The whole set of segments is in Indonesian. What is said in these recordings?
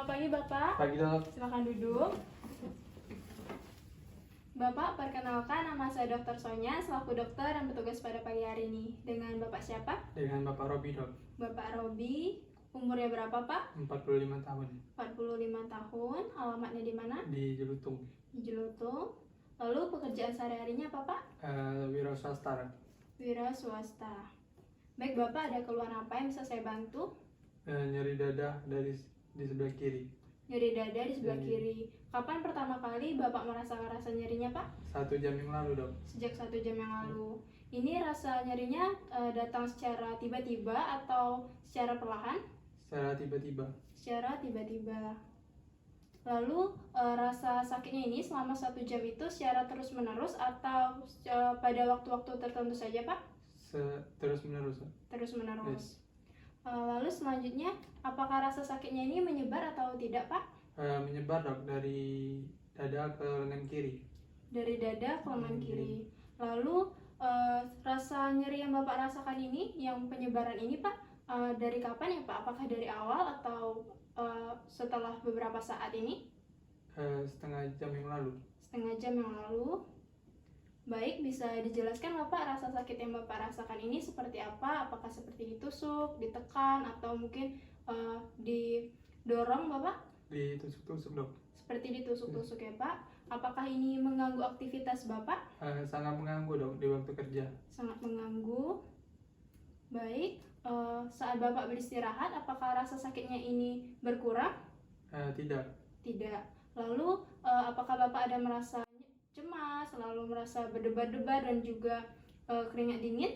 pagi Bapak. Pagi dok. Silakan duduk. Bapak, perkenalkan nama saya Dr. Sonya selaku dokter yang bertugas pada pagi hari ini. Dengan Bapak siapa? Dengan Bapak Robi dok. Bapak Robi, umurnya berapa Pak? 45 tahun. 45 tahun. Alamatnya di mana? Di Jelutung. Di Jelutung. Lalu pekerjaan sehari-harinya apa Pak? Wira swasta. Wira swasta. Baik Bapak, ada keluhan apa yang bisa saya bantu? Nyeri dada di sebelah kiri. Nyeri dada di sebelah kiri. Kapan pertama kali Bapak merasakan rasa nyerinya Pak? 1 jam yang lalu dok. Sejak 1 jam yang lalu. Ini rasa nyerinya datang secara tiba-tiba atau secara perlahan? Secara tiba-tiba. Secara tiba-tiba. Lalu rasa sakitnya ini selama 1 jam itu secara terus-menerus atau pada waktu-waktu tertentu saja Pak? Terus-menerus. Terus-menerus. Yes. Lalu selanjutnya, apakah rasa sakitnya ini menyebar atau tidak Pak? Menyebar dok dari dada ke lengan kiri. Dari dada ke lengan kiri. Lalu rasa nyeri yang Bapak rasakan ini, yang penyebaran ini Pak, dari kapan ya Pak? Apakah dari awal atau setelah beberapa saat ini? Setengah jam yang lalu. Setengah jam yang lalu. Baik, bisa dijelaskan Bapak rasa sakit yang Bapak rasakan ini seperti apa? Apakah seperti ditusuk, ditekan, atau mungkin didorong Bapak? Ditusuk-tusuk dok. Seperti ditusuk-tusuk ya Pak. Apakah ini mengganggu aktivitas Bapak? Sangat mengganggu dok di waktu kerja. Sangat mengganggu. Baik, saat Bapak beristirahat, apakah rasa sakitnya ini berkurang? Tidak. Tidak. Lalu, apakah Bapak ada merasa cemas, lalu merasa berdebar-debar dan juga keringat dingin?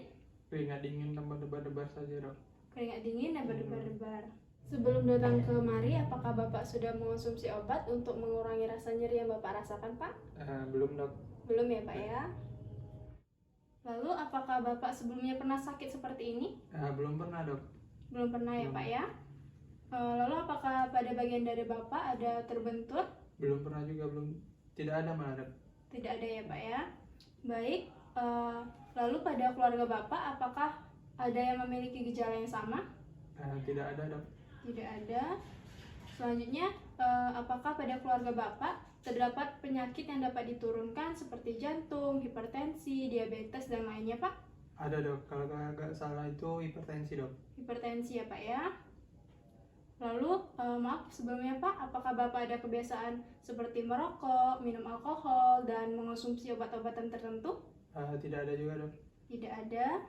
Keringat dingin tambah debar-debar saja dok. Keringat dingin dan berdebar-debar. Sebelum datang kemari, apakah Bapak sudah mengonsumsi obat untuk mengurangi rasa nyeri yang Bapak rasakan, Pak? Belum dok. Belum ya, Pak ya? Lalu, apakah Bapak sebelumnya pernah sakit seperti ini? Belum pernah dok. Belum pernah ya, Pak ya? Lalu, apakah pada bagian dada Bapak ada terbentur? Belum pernah juga, belum. Tidak ada malah dok. Tidak ada ya, Pak ya? Baik, lalu pada keluarga Bapak, apakah ada yang memiliki gejala yang sama? Tidak ada dok. Tidak ada. Selanjutnya, apakah pada keluarga Bapak terdapat penyakit yang dapat diturunkan seperti jantung, hipertensi, diabetes, dan lainnya Pak? Ada dok, kalau nggak salah itu hipertensi dok. Hipertensi ya Pak ya. Lalu, maaf sebelumnya Pak, apakah Bapak ada kebiasaan seperti merokok, minum alkohol, dan mengonsumsi obat-obatan tertentu? Tidak ada juga dok. Tidak ada.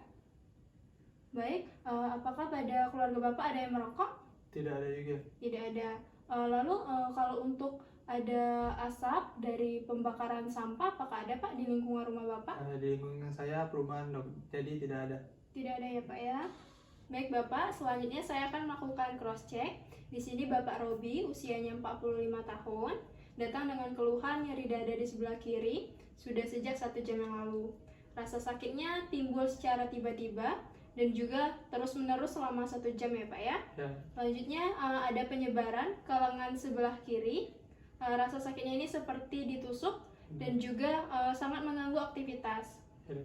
Baik, apakah pada keluarga Bapak ada yang merokok? Tidak ada juga. Tidak ada. Lalu kalau untuk ada asap dari pembakaran sampah, apakah ada Pak di lingkungan rumah Bapak? Di lingkungan saya perumahan dok, jadi tidak ada. Tidak ada ya Pak ya. Baik Bapak, selanjutnya saya akan melakukan cross check. Di sini Bapak Robi, usianya 45 tahun, datang dengan keluhan nyeri dada di sebelah kiri, sudah sejak 1 jam yang lalu. Rasa sakitnya timbul secara tiba-tiba dan juga terus-menerus selama 1 jam ya Pak ya. Ya. Selanjutnya ada penyebaran ke lengan sebelah kiri. Rasa sakitnya ini seperti ditusuk dan juga sangat mengganggu aktivitas. Ya.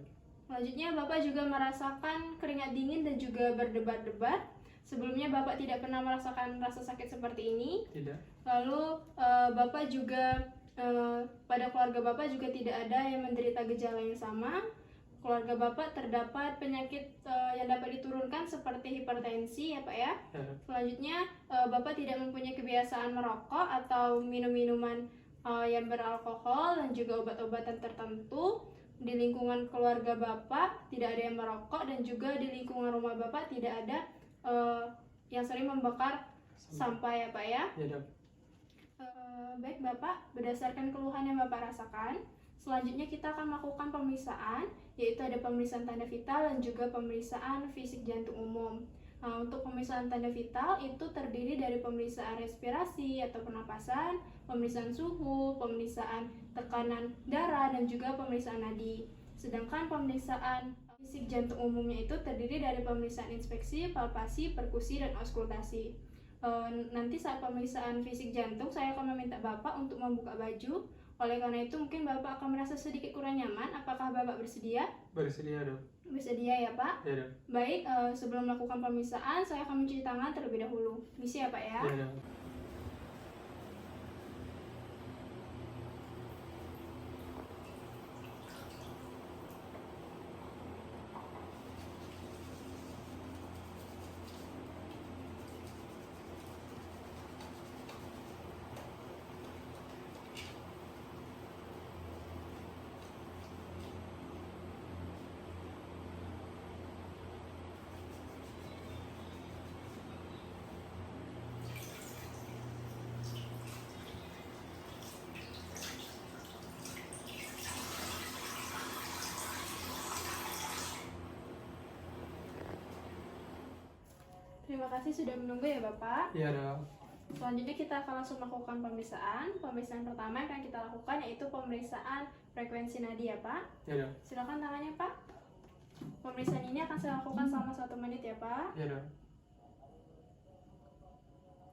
Selanjutnya Bapak juga merasakan keringat dingin dan juga berdebar-debar. Sebelumnya Bapak tidak pernah merasakan rasa sakit seperti ini. Tidak. Lalu Bapak juga pada keluarga Bapak juga tidak ada yang menderita gejala yang sama. Keluarga Bapak terdapat penyakit yang dapat diturunkan seperti hipertensi ya Pak ya. Ya. Selanjutnya Bapak tidak mempunyai kebiasaan merokok atau minum minuman yang beralkohol dan juga obat-obatan tertentu. Di lingkungan keluarga Bapak tidak ada yang merokok dan juga di lingkungan rumah Bapak tidak ada yang sering membakar sampah ya Pak ya. Ya dok. Baik Bapak, berdasarkan keluhan yang Bapak rasakan, selanjutnya kita akan melakukan pemeriksaan, yaitu ada pemeriksaan tanda vital dan juga pemeriksaan fisik jantung umum. Nah, untuk pemeriksaan tanda vital itu terdiri dari pemeriksaan respirasi atau pernapasan, pemeriksaan suhu, pemeriksaan tekanan darah, dan juga pemeriksaan nadi. Sedangkan pemeriksaan fisik jantung umumnya itu terdiri dari pemeriksaan inspeksi, palpasi, perkusi, dan auskultasi. Nanti saat pemeriksaan fisik jantung, saya akan meminta Bapak untuk membuka baju. Oleh karena itu mungkin Bapak akan merasa sedikit kurang nyaman. Apakah Bapak bersedia? Bersedia dok. Bersedia ya Pak? Ya dok. Baik, sebelum melakukan pemeriksaan saya akan mencuci tangan terlebih dahulu. Misi ya Pak ya? Ya dok. Terima kasih sudah menunggu ya Bapak. Iya dok. Selanjutnya kita akan langsung melakukan pemeriksaan. Pemeriksaan pertama yang akan kita lakukan yaitu pemeriksaan frekuensi nadi ya Pak. Iya dok. Silakan tangannya Pak. Pemeriksaan ini akan saya lakukan selama 1 menit ya Pak. Iya dok.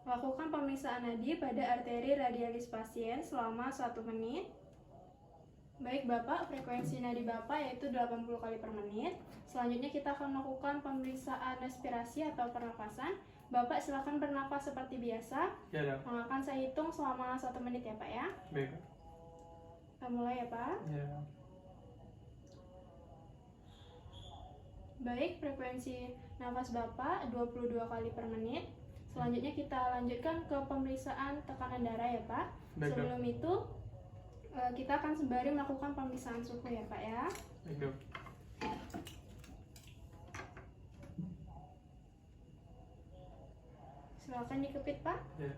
Lakukan pemeriksaan nadi pada arteri radialis pasien selama 1 menit. Baik Bapak, frekuensi nadi Bapak yaitu 80 kali per menit. Selanjutnya kita akan melakukan pemeriksaan respirasi atau pernapasan. Bapak silakan bernapas seperti biasa. Iya dok. Yang akan saya hitung selama 1 menit ya Pak ya. Baik dok. Kita mulai ya Pak. Iya dok. Baik, frekuensi nafas Bapak 22 kali per menit. Selanjutnya kita lanjutkan ke pemeriksaan tekanan darah ya Pak. Baik dok. Sebelum itu kita akan sembari melakukan pemeriksaan suhu ya Pak ya. Baik dok. Silakan dikepit Pak. Iya.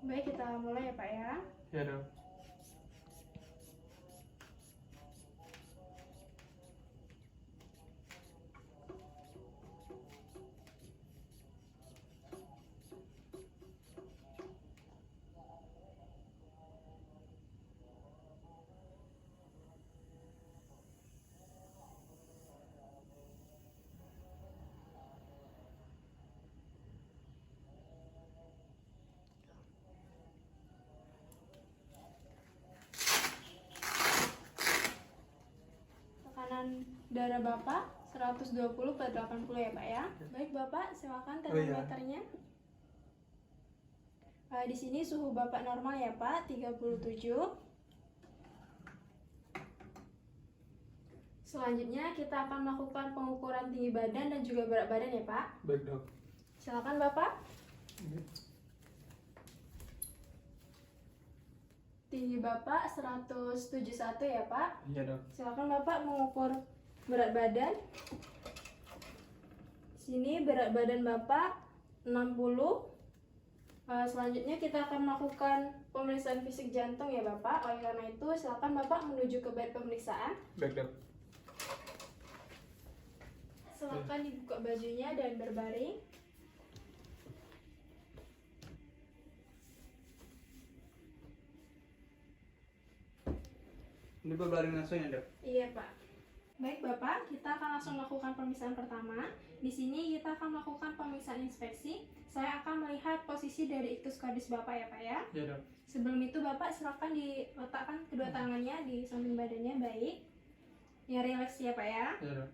Baik, kita mulai ya Pak ya. Iya dok. Tekanan darah Bapak 120 per 80 ya Pak ya. Baik Bapak, silakan Oh, iya. termometernya. Di sini suhu Bapak normal ya Pak, 37. Selanjutnya kita akan melakukan pengukuran tinggi badan dan juga berat badan ya Pak. Baik dok. Silakan Bapak. Tinggi Bapak 171 ya Pak. Iya dok. Silakan Bapak mengukur berat badan. Sini berat badan Bapak 60. Selanjutnya kita akan melakukan pemeriksaan fisik jantung ya Bapak. Oleh karena itu silakan Bapak menuju ke bed pemeriksaan. Baik dok. Silakan dibuka bajunya dan berbaring. Ini berbaring langsung ya dok. Iya Pak. Baik Bapak, kita akan langsung melakukan pemeriksaan pertama. Di sini kita akan melakukan pemeriksaan inspeksi. Saya akan melihat posisi dari ictus cordis Bapak ya Pak ya. Iya dok. Sebelum itu Bapak silakan diletakkan kedua tangannya di samping badannya, baik. Ya, rileks ya Pak ya. Iya dok.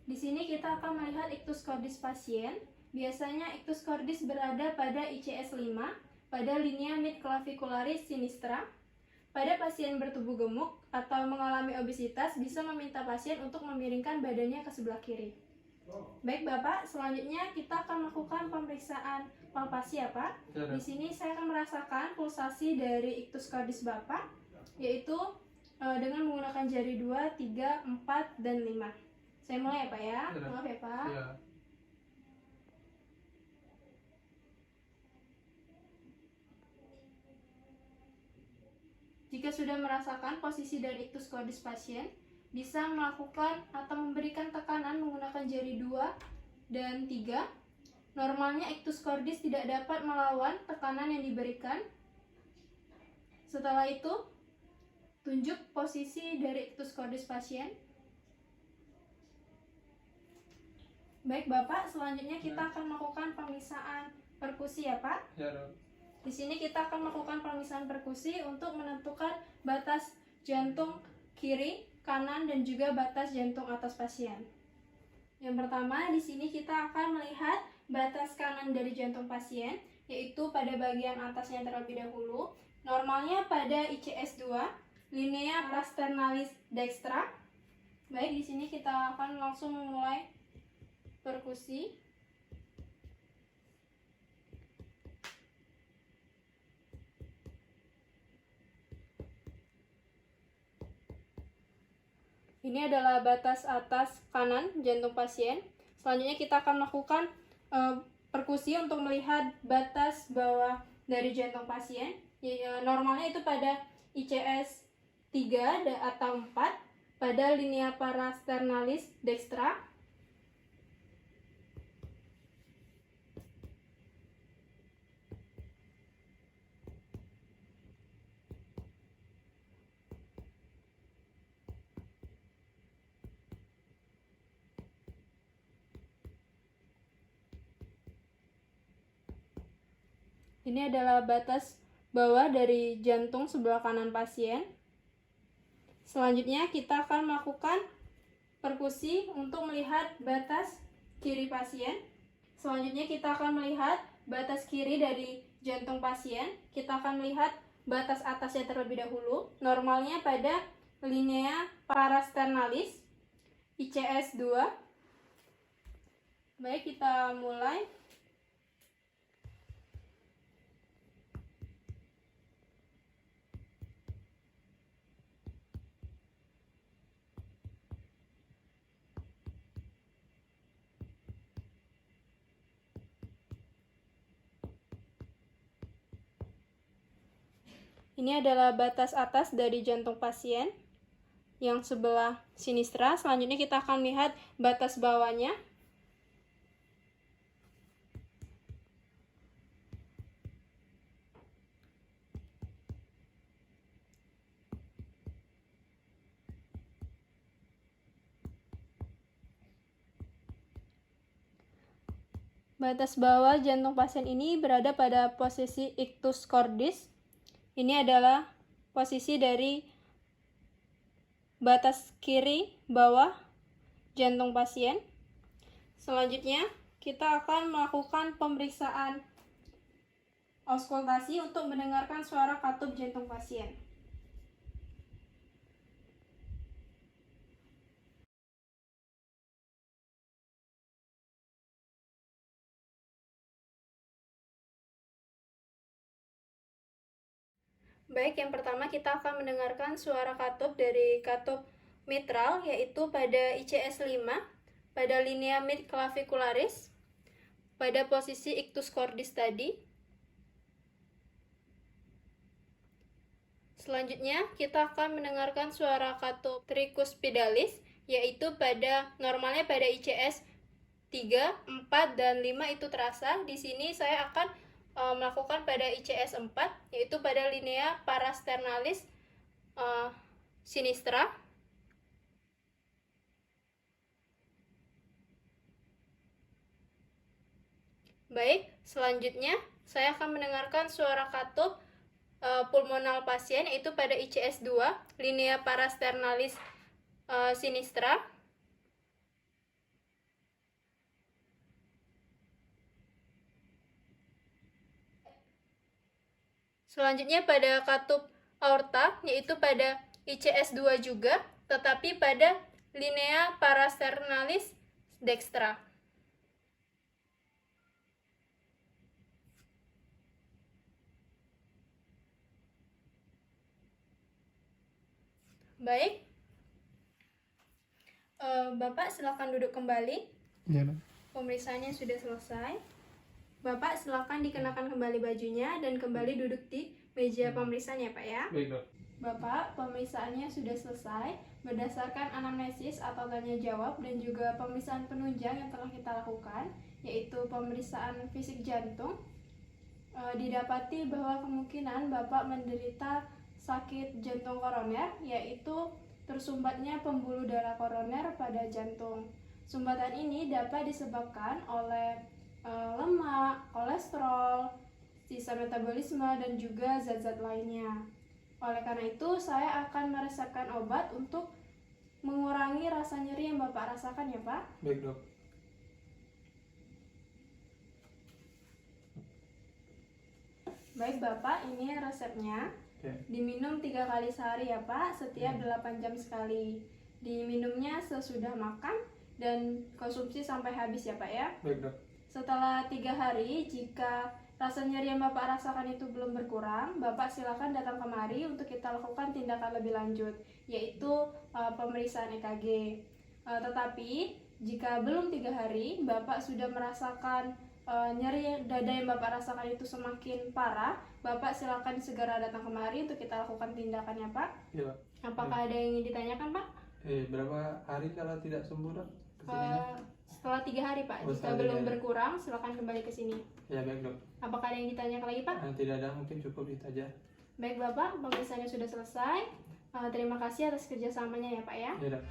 Di sini kita akan melihat ictus cordis pasien. Biasanya ictus cordis berada pada ICS 5 pada linea mid clavicularis sinistra. Pada pasien bertubuh gemuk atau mengalami obesitas bisa meminta pasien untuk memiringkan badannya ke sebelah kiri. Baik Bapak, selanjutnya kita akan melakukan pemeriksaan palpasi ya Pak. Iya Di dok. sini saya akan merasakan pulsasi dari ictus cordis Bapak, yaitu dengan menggunakan jari 2, 3, 4, dan 5. Saya mulai ya Pak ya. Iya. Maaf ya Pak. Iya. Jika sudah merasakan posisi dari ictus cordis pasien, bisa melakukan atau memberikan tekanan menggunakan jari 2 dan 3. Normalnya ictus cordis tidak dapat melawan tekanan yang diberikan. Setelah itu, tunjuk posisi dari ictus cordis pasien. Baik Bapak, selanjutnya kita akan melakukan pemeriksaan perkusi ya Pak. Iya dok. Di sini kita akan melakukan pemeriksaan perkusi untuk menentukan batas jantung kiri, kanan, dan juga batas jantung atas pasien. Yang pertama, di sini kita akan melihat batas kanan dari jantung pasien, yaitu pada bagian atasnya terlebih dahulu. Normalnya pada ICS 2, linea parasternalis dextra. Baik, di sini kita akan langsung mulai perkusi. Ini adalah batas atas kanan jantung pasien. Selanjutnya kita akan melakukan perkusi untuk melihat batas bawah dari jantung pasien. Normalnya itu pada ICS 3 atau 4 pada linea parasternalis dextra. Ini adalah batas bawah dari jantung sebelah kanan pasien. Selanjutnya kita akan melakukan perkusi untuk melihat batas kiri pasien. Selanjutnya kita akan melihat batas kiri dari jantung pasien. Kita akan melihat batas atasnya terlebih dahulu. Normalnya pada linea parasternalis ICS 2. Baik, kita mulai. Ini adalah batas atas dari jantung pasien yang sebelah sinistra. Selanjutnya kita akan lihat batas bawahnya. Batas bawah jantung pasien ini berada pada posisi ictus cordis. Ini adalah posisi dari batas kiri bawah jantung pasien. Selanjutnya, kita akan melakukan pemeriksaan auskultasi untuk mendengarkan suara katup jantung pasien. Baik, yang pertama kita akan mendengarkan suara katup dari katup mitral, yaitu pada ICS 5, pada linea mid clavicularis, pada posisi ictus cordis tadi. Selanjutnya, kita akan mendengarkan suara katup tricuspidalis, yaitu normalnya pada ICS 3, 4, dan 5 itu terasa. Di sini saya akan melakukan pada ICS 4, yaitu pada linea parasternalis sinistra. Baik, selanjutnya saya akan mendengarkan suara katup pulmonal pasien, yaitu pada ICS 2, linea parasternalis sinistra. Selanjutnya pada katup aorta, yaitu pada ICS 2 juga, tetapi pada linea parasternalis dextra. Baik, Bapak silakan duduk kembali. Ya, Dok. Pemeriksaannya sudah selesai. Bapak silakan dikenakan kembali bajunya dan kembali duduk di meja pemeriksaan ya, Pak ya. Baik, Dok. Bapak, pemeriksaannya sudah selesai berdasarkan anamnesis atau tanya jawab dan juga pemeriksaan penunjang yang telah kita lakukan, yaitu pemeriksaan fisik jantung. Didapati bahwa kemungkinan Bapak menderita sakit jantung koroner, yaitu tersumbatnya pembuluh darah koroner pada jantung. Sumbatan ini dapat disebabkan oleh lemak, kolesterol, sisa metabolisme, dan juga zat-zat lainnya. Oleh karena itu, saya akan meresepkan obat untuk mengurangi rasa nyeri yang Bapak rasakan ya Pak. Baik dok. Baik Bapak, ini resepnya. Oke. Diminum 3 kali sehari ya Pak, setiap 8 jam sekali. Diminumnya sesudah makan dan konsumsi sampai habis ya Pak ya. Baik dok. Setelah 3 hari, jika rasa nyeri yang Bapak rasakan itu belum berkurang, Bapak silakan datang kemari untuk kita lakukan tindakan lebih lanjut, yaitu pemeriksaan EKG. Tetapi jika belum 3 hari, Bapak sudah merasakan nyeri dada yang Bapak rasakan itu semakin parah, Bapak silakan segera datang kemari untuk kita lakukan tindakannya Pak. Iya Pak. Apakah ada yang ingin ditanyakan Pak? Berapa hari kalau tidak sembuh dok? Kesininya? Setelah 3 hari Pak, Oh, jika setelah belum 3 hari. berkurang silakan kembali ke sini. Ya baik dok. Apakah ada yang ditanyakan lagi Pak? Tidak ada, mungkin cukup itu aja. Baik Bapak, pemeriksaannya sudah selesai. Terima kasih atas kerjasamanya ya Pak ya. Ya dok.